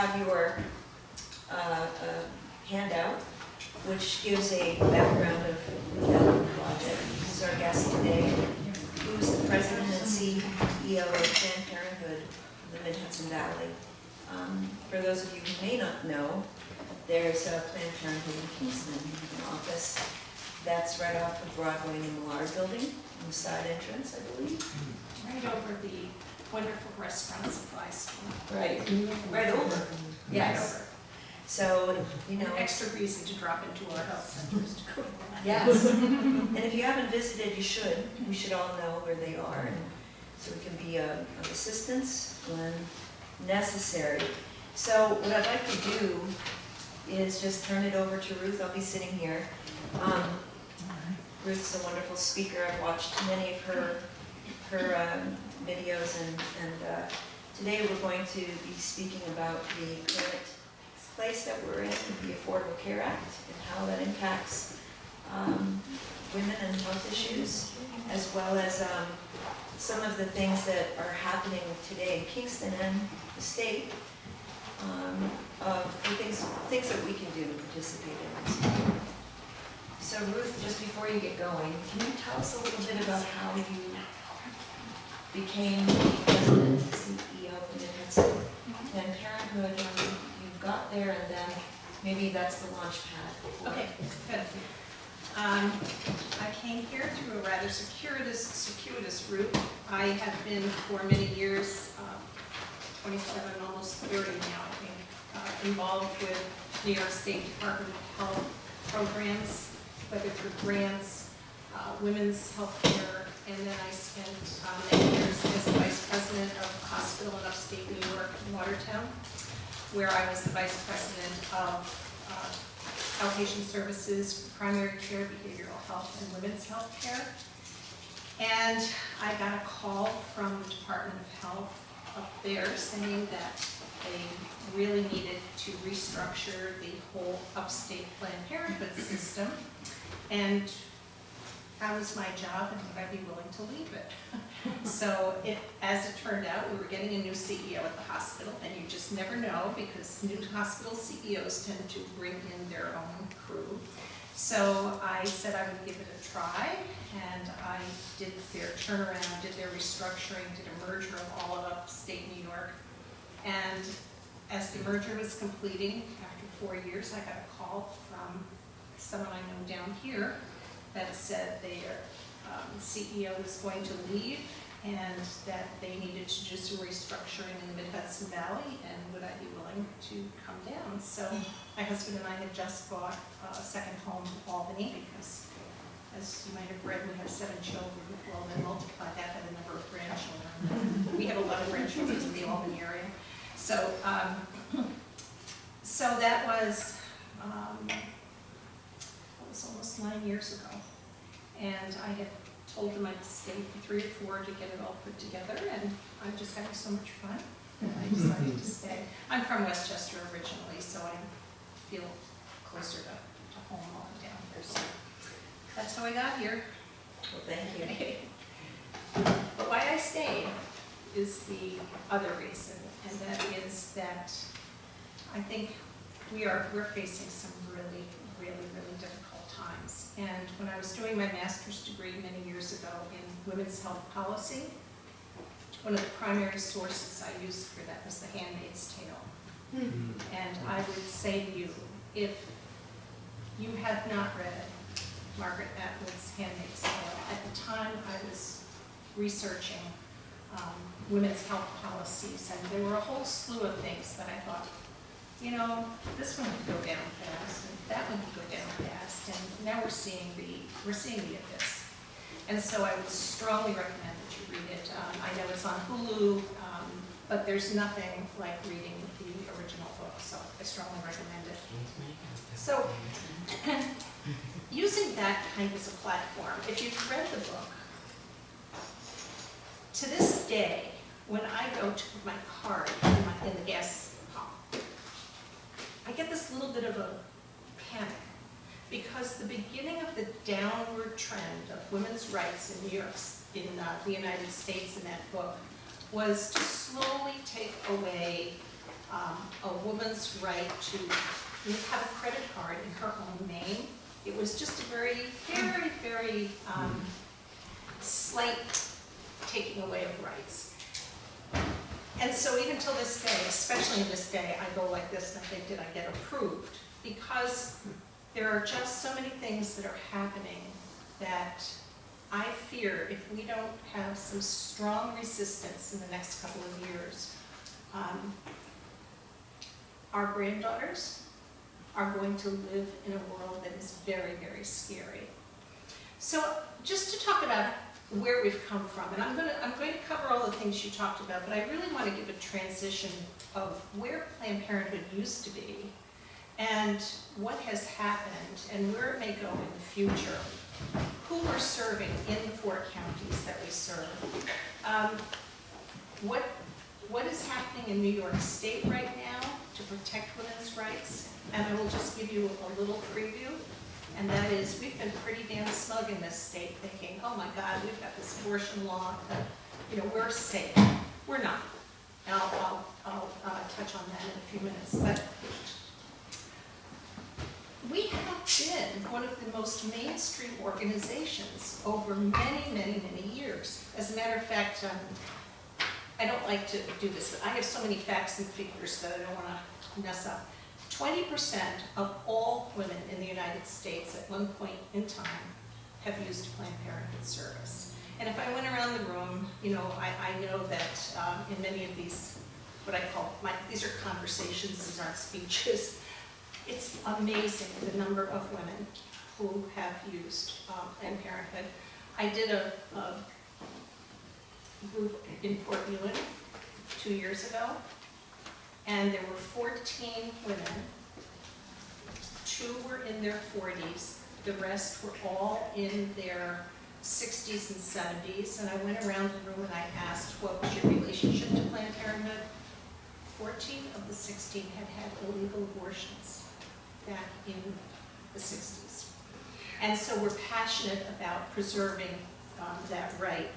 have your handout, which gives a background of Ruth-Ellen Blodgett, who's our guest today, who's the president and CEO of Planned Parenthood of the Mid-Hudson Valley. For those of you who may not know, there's a Planned Parenthood in Kingston, an office that's right off of Broadway in the Millard Building, on the side entrance, I believe. Right over the wonderful restaurant supply store. Right, right over. Yes. Right over. So, you know. An extra reason to drop into our health centers to go to that. Yes. And if you haven't visited, you should. We should all know where they are, and so we can be of assistance when necessary. So what I'd like to do is just turn it over to Ruth. I'll be sitting here. Ruth's a wonderful speaker. I've watched many of her videos, and today we're going to be speaking about the current place that we're in, the Affordable Care Act, and how that impacts women and health issues, as well as some of the things that are happening today in Kingston and the state, of the things that we can do to participate in this. So Ruth, just before you get going, can you tell us a little bit about how you became the president and CEO of the Mid-Hudson Planned Parenthood? You got there, and then maybe that's the launch pad. Okay, good. I came here through a rather circuitous route. I have been for many years, 27, almost 30 now, I think, involved with New York State Department of Health programs, whether through grants, women's health care, and then I spent many years as the vice president of a hospital in upstate New York in Watertown, where I was the vice president of outpatient services, primary care, behavioral health, and women's health care. And I got a call from the Department of Health up there saying that they really needed to restructure the whole upstate Planned Parenthood system. And that was my job, and would I be willing to leave it? So as it turned out, we were getting a new CEO at the hospital, and you just never know, because new hospital CEOs tend to bring in their own crew. So I said I would give it a try, and I did their turnaround, did their restructuring, did a merger of all of upstate New York. And as the merger was completing, after 4 years, I got a call from someone I know down here that said their CEO was going to leave, and that they needed to do some restructuring in the Mid-Hudson Valley, and would I be willing to come down? So my husband and I had just bought a second home in Albany, because as you might have read, we have 7 children. Well, then multiply that by the number of grandchildren. We have 11 grandchildren in the Albany area. So, so that was almost 9 years ago. And I had told them I'd stay for 3 or 4 to get it all put together, and I'm just having so much fun, and I decided to stay. I'm from Westchester originally, so I feel closer to home while I'm down here. So that's how I got here. Well, thank you. But why I stayed is the other reason, and that is that I think we're facing some really difficult times. And when I was doing my master's degree many years ago in women's health policy, one of the primary sources I used for that was The Handmaid's Tale. And I would say to you, if you have not read Margaret Atwood's Handmaid's Tale, at the time I was researching women's health policies, and there were a whole slew of things that I thought, you know, this one could go down fast, and that one could go down fast, and now we're seeing the abyss. And so I would strongly recommend that you read it. I know it's on Hulu, but there's nothing like reading the original book, so I strongly recommend it. So, using that kind of as a platform, if you've read the book, to this day, when I go to put my card in the gas pump, I get this little bit of a panic, because the beginning of the downward trend of women's rights in New York, in the United States in that book, was to slowly take away a woman's right to have a credit card in her own name. It was just a very, very, very slight taking away of rights. And so even till this day, especially in this day, I go like this and I think, did I get approved? Because there are just so many things that are happening that I fear if we don't have some strong resistance in the next couple of years, our granddaughters are going to live in a world that is very, very scary. So just to talk about where we've come from, and I'm going to cover all the things you talked about, but I really want to give a transition of where Planned Parenthood used to be and what has happened and where it may go in the future, who we're serving in the 4 counties that we serve, what is happening in New York State right now to protect women's rights, and I will just give you a little preview, and that is we've been pretty damn smug in this state thinking, oh my God, we've got this abortion law that, we're safe. We're not. And I'll touch on that in a few minutes. But we have been one of the most mainstream organizations over many, many, many years. As a matter of fact, I don't like to do this, but I have so many facts and figures that I don't want to mess up. 20% of all women in the United States at one point in time have used Planned Parenthood service. And if I went around the room, I know that in many of these, what I call, these are conversations, these aren't speeches. It's amazing the number of women who have used Planned Parenthood. I did a group in Port Ewing 2 years ago, and there were 14 women. 2 were in their 40s. The rest were all in their 60s and 70s. And I went around the room and I asked, what was your relationship to Planned Parenthood? 14 of the 16 had had illegal abortions back in the 60s. And so we're passionate about preserving that right.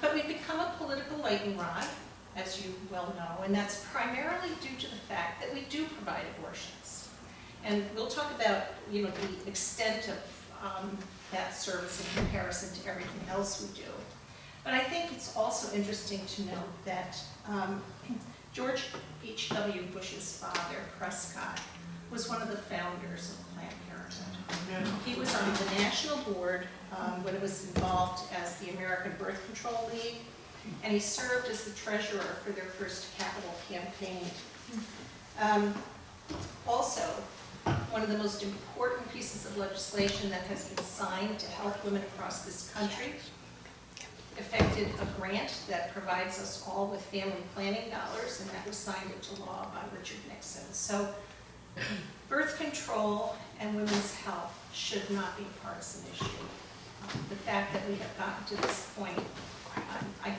But we've become a political lightning rod, as you well know, and that's primarily due to the fact that we do provide abortions. And we'll talk about, the extent of that service in comparison to everything else we do. But I think it's also interesting to note that George H.W. Bush's father, Prescott, was one of the founders of Planned Parenthood. He was on the national board when it was involved as the American Birth Control League, and he served as the treasurer for their first capital campaign. Also, one of the most important pieces of legislation that has been signed to help women across this country affected a grant that provides us all with family planning dollars, and that was signed into law by Richard Nixon. So birth control and women's health should not be a partisan issue. The fact that we have gotten to this point, I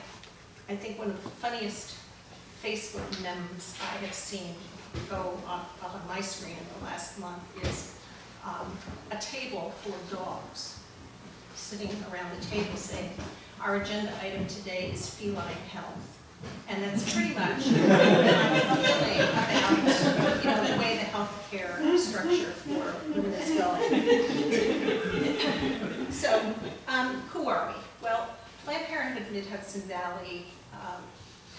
think one of the funniest Facebook memes I have seen go up on my screen in the last month is a table full of dogs sitting around the table saying, our agenda item today is feline health. And that's pretty much what I'm feeling about the way the healthcare structure for women is going. So, who are we? Well, Planned Parenthood Mid-Hudson Valley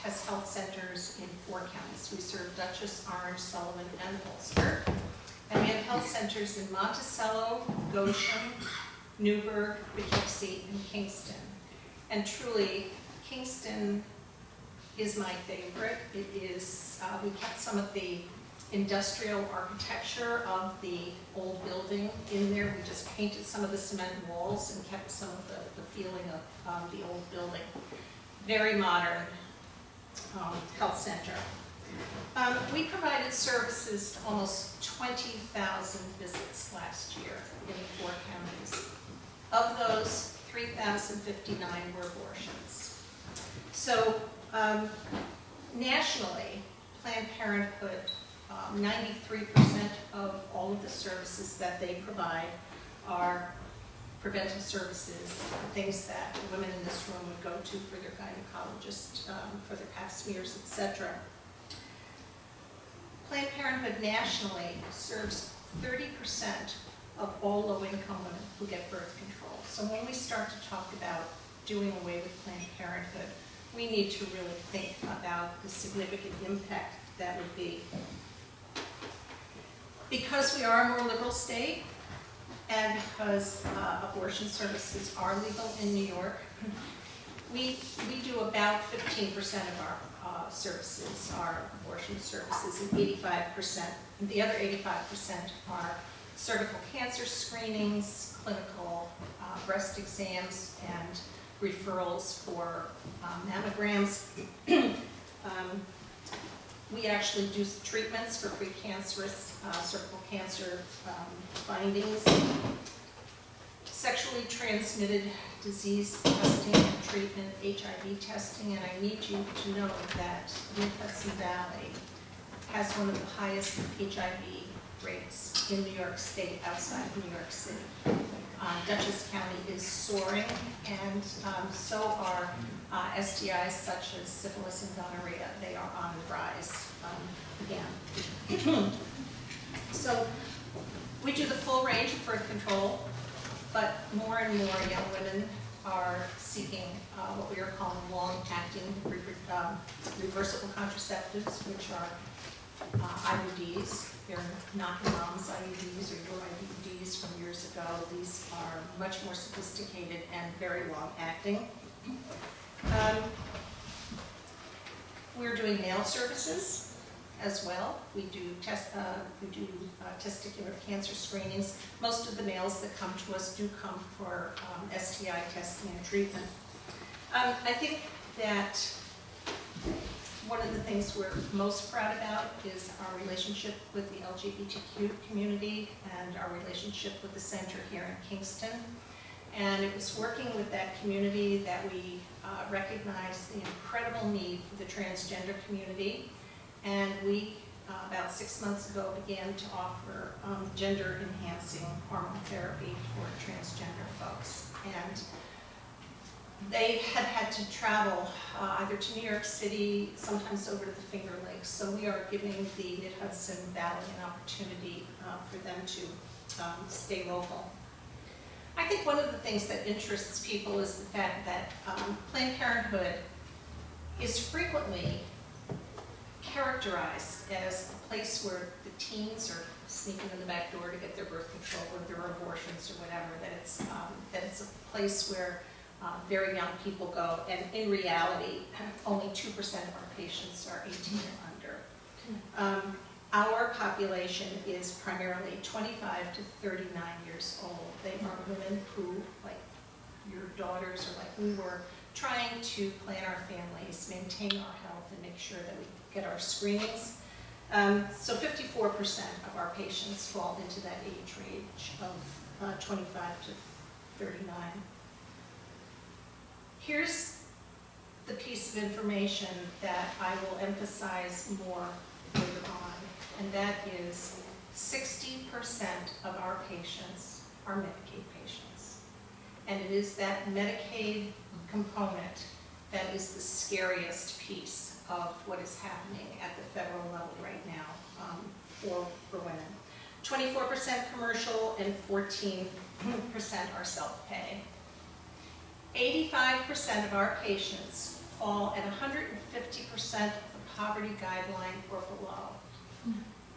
has health centers in 4 counties. We serve Dutchess, Orange, Sullivan, and Holster. And we have health centers in Monticello, Goshen, Newburgh, Poughkeepsie, and Kingston. And truly, Kingston is my favorite. It is, we kept some of the industrial architecture of the old building in there. We just painted some of the cement walls and kept some of the feeling of the old building. Very modern health center. We provided services to almost 20,000 visits last year in 4 counties. Of those, 3,059 were abortions. So nationally, Planned Parenthood, 93% of all of the services that they provide are preventive services, things that women in this room would go to for their gynecologist, for their pap smears, etc. Planned Parenthood nationally serves 30% of all low-income women who get birth control. So when we start to talk about doing away with Planned Parenthood, we need to really think about the significant impact that would be. Because we are a more liberal state, and because abortion services are legal in New York, we do about 15% of our services are abortion services, and 85%, the other 85% are cervical cancer screenings, clinical breast exams, and referrals for mammograms. We actually do treatments for precancerous cervical cancer findings, sexually transmitted disease testing and treatment, HIV testing, and I need you to know that Mid-Hudson Valley has one of the highest HIV rates in New York State outside of New York City. Dutchess County is soaring, and so are STIs such as syphilis and gonorrhea. They are on the rise again. So we do the full range of birth control, but more and more young women are seeking what we are calling long-acting reversible contraceptives, which are IUDs. They're not your mom's IUDs or your IUDs from years ago. These are much more sophisticated and very long-acting. We're doing nail services as well. We do testicular cancer screenings. Most of the males that come to us do come for STI testing and treatment. I think that one of the things we're most proud about is our relationship with the LGBTQ community and our relationship with the center here in Kingston. And it was working with that community that we recognized the incredible need for the transgender community. And we, about 6 months ago, began to offer gender-enhancing hormone therapy for transgender folks. And they had to travel either to New York City, sometimes over to the Finger Lakes. So we are giving the Mid-Hudson Valley an opportunity for them to stay local. I think one of the things that interests people is the fact that Planned Parenthood is frequently characterized as a place where the teens are sneaking in the back door to get their birth control or their abortions or whatever, that it's a place where very young people go, and in reality, only 2% of our patients are 18 or under. Our population is primarily 25 to 39 years old. They are women who, like your daughters or like we were, trying to plan our families, maintain our health, and make sure that we get our screenings. So 54% of our patients fall into that age range of 25 to 39. Here's the piece of information that I will emphasize more later on, and that is 60% of our patients are Medicaid patients. And it is that Medicaid component that is the scariest piece of what is happening at the federal level right now for women. 24% commercial and 14% are self-pay. 85% of our patients fall at 150% of the poverty guideline or below.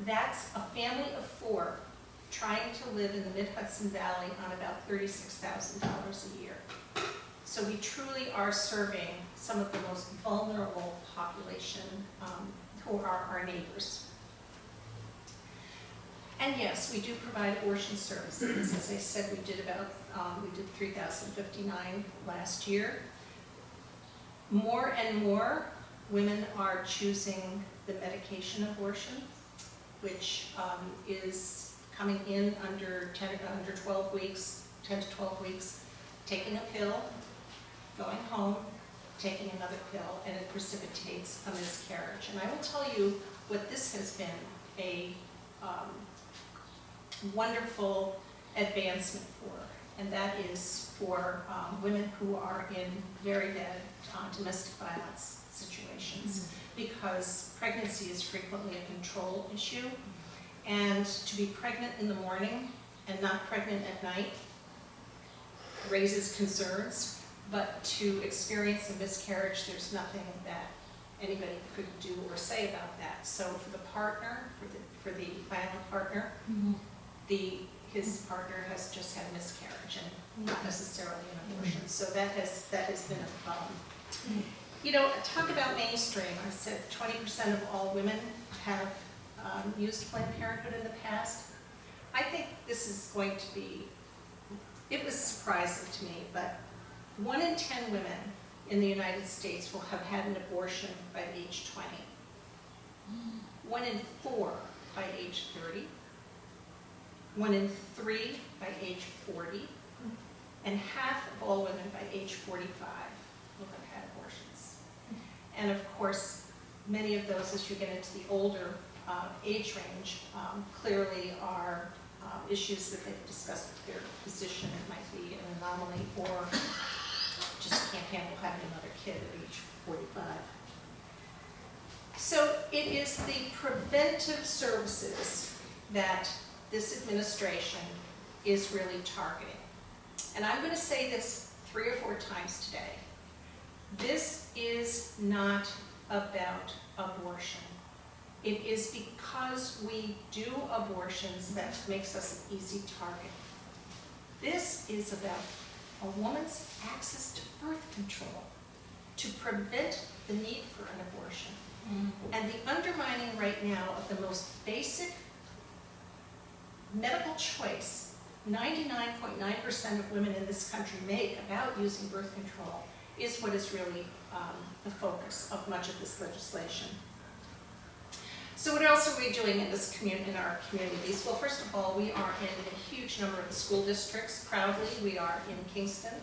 That's a family of 4 trying to live in the Mid-Hudson Valley on about $36,000 a year. So we truly are serving some of the most vulnerable population who are our neighbors. And yes, we do provide abortion services. As I said, we did 3,059 last year. More and more women are choosing the medication abortion, which is coming in under 12 weeks, 10 to 12 weeks, taking a pill, going home, taking another pill, and it precipitates a miscarriage. And I will tell you what this has been a wonderful advancement for and that is for women who are in very bad domestic violence situations, because pregnancy is frequently a control issue, and to be pregnant in the morning and not pregnant at night raises concerns, but to experience a miscarriage, there's nothing that anybody could do or say about that. So for the partner, for the violent partner, his partner has just had a miscarriage and not necessarily an abortion. So that has been a problem. You know, talk about mainstream. I said 20% of all women have used Planned Parenthood in the past. I think this is going to be, it was surprising to me, but 1 in 10 women in the United States will have had an abortion by age 20. 1 in 4 by age 30. 1 in 3 by age 40. And half of all women by age 45 will have had abortions. And of course, many of those, as you get into the older age range, clearly are issues that they've discussed with their physician. It might be an anomaly, or just can't handle having another kid at age 45. So it is the preventive services that this administration is really targeting. And I'm going to say this 3 or 4 times today. This is not about abortion. It is because we do abortions that makes us an easy target. This is about a woman's access to birth control to prevent the need for an abortion. And the undermining right now of the most basic medical choice 99.9% of women in this country make about using birth control is what is really the focus of much of this legislation. So what else are we doing in this in our communities? Well, first of all, we are in a huge number of the school districts. Proudly, we are in Kingston.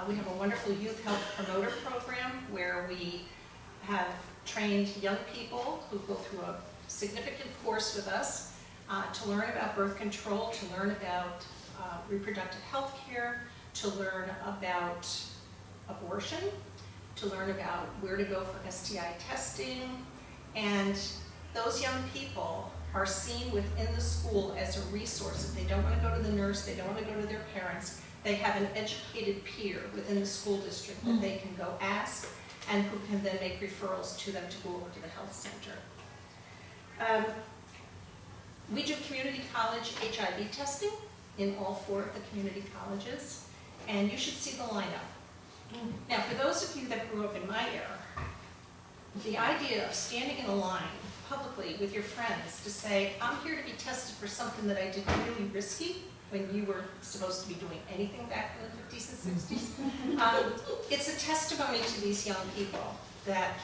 We have a wonderful youth health promoter program where we have trained young people who go through a significant course with us to learn about birth control, to learn about reproductive health care, to learn about abortion, to learn about where to go for STI testing. And those young people are seen within the school as a resource. If they don't want to go to the nurse, they don't want to go to their parents, they have an educated peer within the school district that they can go ask and who can then make referrals to them to go over to the health center. We do community college HIV testing in all 4 of the community colleges, and you should see the lineup. Now, for those of you that grew up in my era, the idea of standing in a line publicly with your friends to say, I'm here to be tested for something that I did really risky, when you were supposed to be doing anything back in the 50s and 60s. It's a testimony to these young people that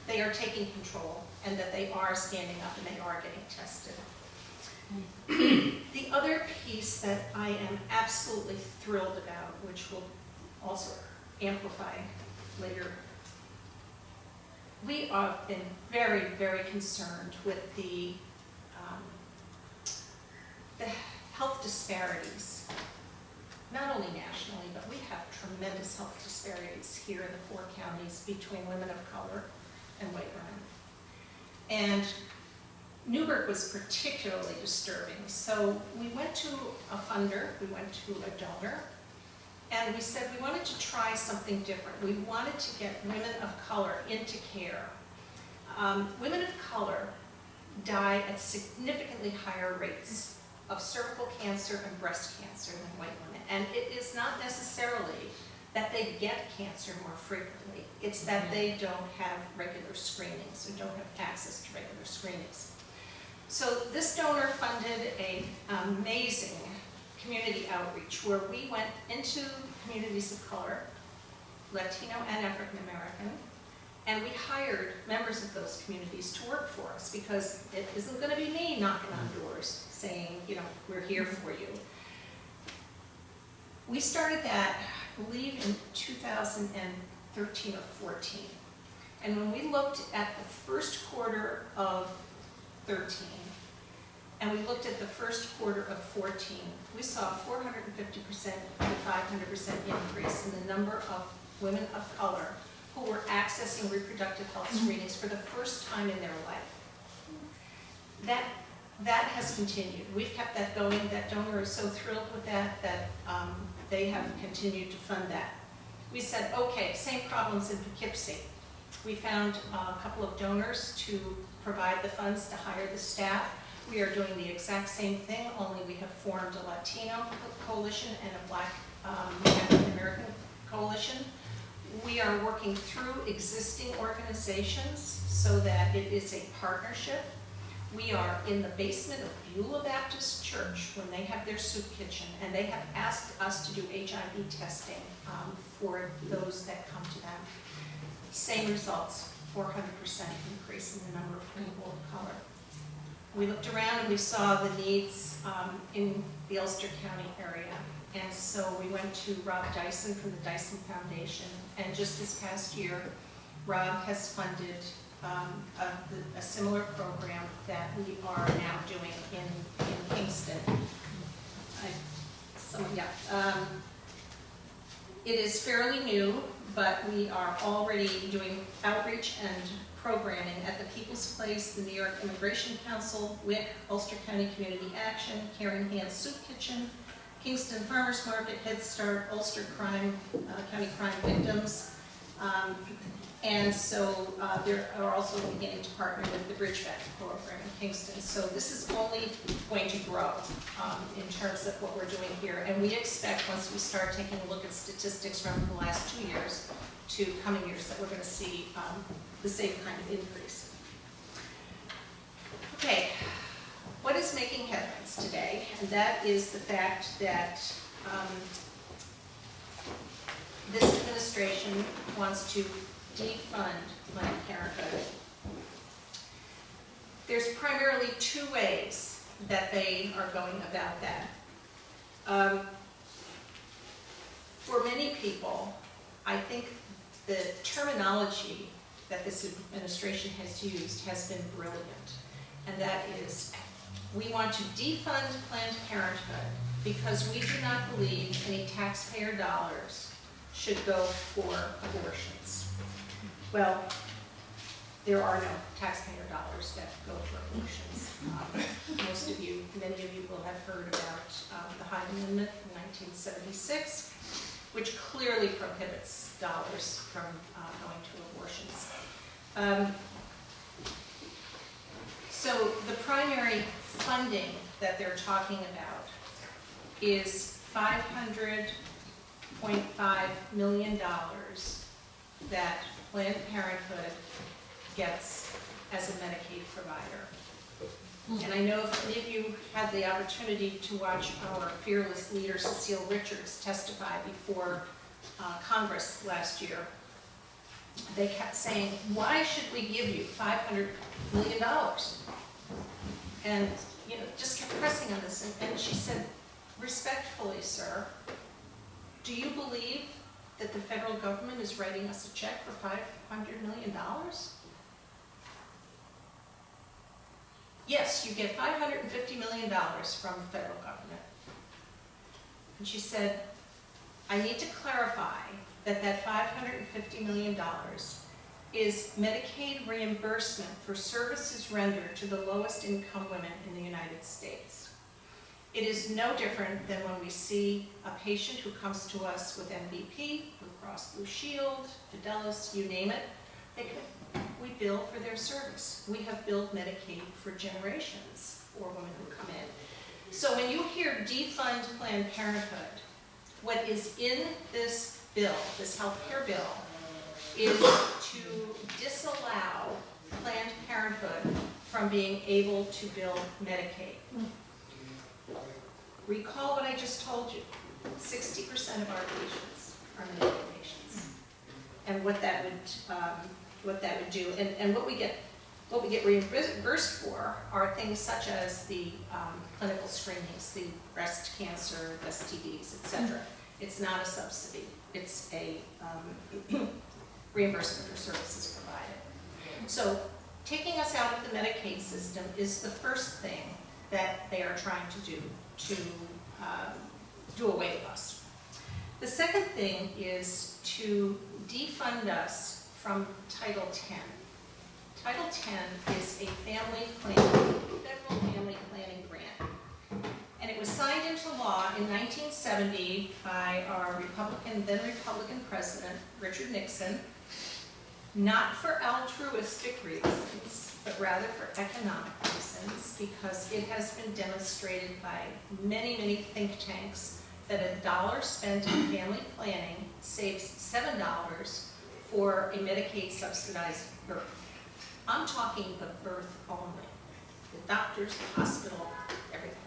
they are taking control and that they are standing up and they are getting tested. The other piece that I am absolutely thrilled about, which will also amplify later, we have been very, very concerned with the health disparities, not only nationally, but we have tremendous health disparities here in the 4 counties between women of color and white women. And Newburgh was particularly disturbing. So we went to a funder, we went to a donor, and we said we wanted to try something different. We wanted to get women of color into care. Women of color die at significantly higher rates of cervical cancer and breast cancer than white women. And it is not necessarily that they get cancer more frequently. It's that they don't have regular screenings or don't have access to regular screenings. So this donor funded an amazing community outreach where we went into communities of color, Latino and African American, and we hired members of those communities to work for us, because it isn't going to be me knocking on doors saying, you know, we're here for you. We started that, I believe, in 2013 or 14. And when we looked at the first quarter of 13, and we looked at the first quarter of 14, we saw a 450% to 500% increase in the number of women of color who were accessing reproductive health screenings for the first time in their life. That has continued. We've kept that going. That donor is so thrilled with that they have continued to fund that. We said, okay, same problems in Poughkeepsie. We found a couple of donors to provide the funds to hire the staff. We are doing the exact same thing, only we have formed a Latino coalition and a Black African American coalition. We are working through existing organizations so that it is a partnership. We are in the basement of Beulah Baptist Church when they have their soup kitchen, and they have asked us to do HIV testing for those that come to them. Same results, 400% increase in the number of people of color. We looked around and we saw the needs in the Ulster County area. And so we went to Rob Dyson from the Dyson Foundation. And just this past year, Rob has funded a similar program that we are now doing in Kingston. It is fairly new, but we are already doing outreach and programming at the People's Place, the New York Immigration Council, WIC, Ulster County Community Action, Caring Hands Soup Kitchen, Kingston Farmers Market, Head Start, Ulster County Crime Victims. And so they are also beginning to partner with the Bridgeback program in Kingston. So this is only going to grow in terms of what we're doing here. And we expect once we start taking a look at statistics from the last 2 years to coming years that we're going to see the same kind of increase. Okay, what is making headlines today? And that is the fact that this administration wants to defund Planned Parenthood. There's primarily 2 ways that they are going about that. For many people, I think the terminology that this administration has used has been brilliant. And that is, we want to defund Planned Parenthood because we do not believe any taxpayer dollars should go for abortions. Well, there are no taxpayer dollars that go for abortions. Most of you, many of you will have heard about the Hyde Amendment in 1976, which clearly prohibits dollars from going to abortions. So the primary funding that they're talking about is $500.5 million that Planned Parenthood gets as a Medicaid provider. And I know if any of you had the opportunity to watch our fearless leader, Cecile Richards, testify before Congress last year, they kept saying, why should we give you $500 million? And just kept pressing on this. And she said, respectfully, sir, do you believe that the federal government is writing us a check for $500 million? Yes, you get $550 million from the federal government. And she said, I need to clarify that $550 million is Medicaid reimbursement for services rendered to the lowest income women in the United States. It is no different than when we see a patient who comes to us with MVP, Blue Cross Blue Shield, Fidelis, you name it. We bill for their service. We have billed Medicaid for generations for women who come in. So when you hear defund Planned Parenthood, what is in this bill, this health care bill, is to disallow Planned Parenthood from being able to bill Medicaid. Recall what I just told you. 60% of our patients are Medicaid patients, and what that would do, and what we get reimbursed for are things such as the clinical screenings, the breast cancer, STDs, etc. It's not a subsidy. It's a reimbursement for services provided. So taking us out of the Medicaid system is the first thing that they are trying to do to do away with us. The second thing is to defund us from Title X. Title X is a federal family planning grant. And it was signed into law in 1970 by our then Republican President, Richard Nixon, not for altruistic reasons, but rather for economic reasons, because it has been demonstrated by many, many think tanks that $1 spent on family planning saves $7 for a Medicaid subsidized birth. I'm talking the birth only. The doctors, the hospital, everything.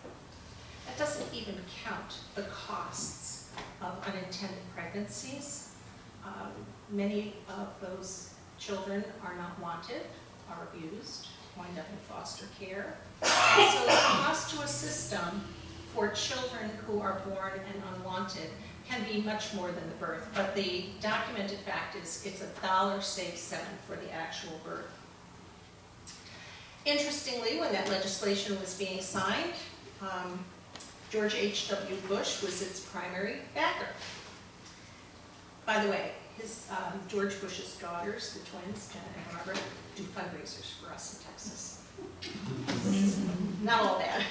That doesn't even count the costs of unintended pregnancies. Many of those children are not wanted, are abused, wind up in foster care. And so the cost to a system for children who are born and unwanted can be much more than the birth. But the documented fact is it's $1 saves $7 for the actual birth. Interestingly, when that legislation was being signed, George H.W. Bush was its primary backer. By the way, George Bush's daughters, the twins, Jenna and Barbara, do fundraisers for us in Texas. Not all bad.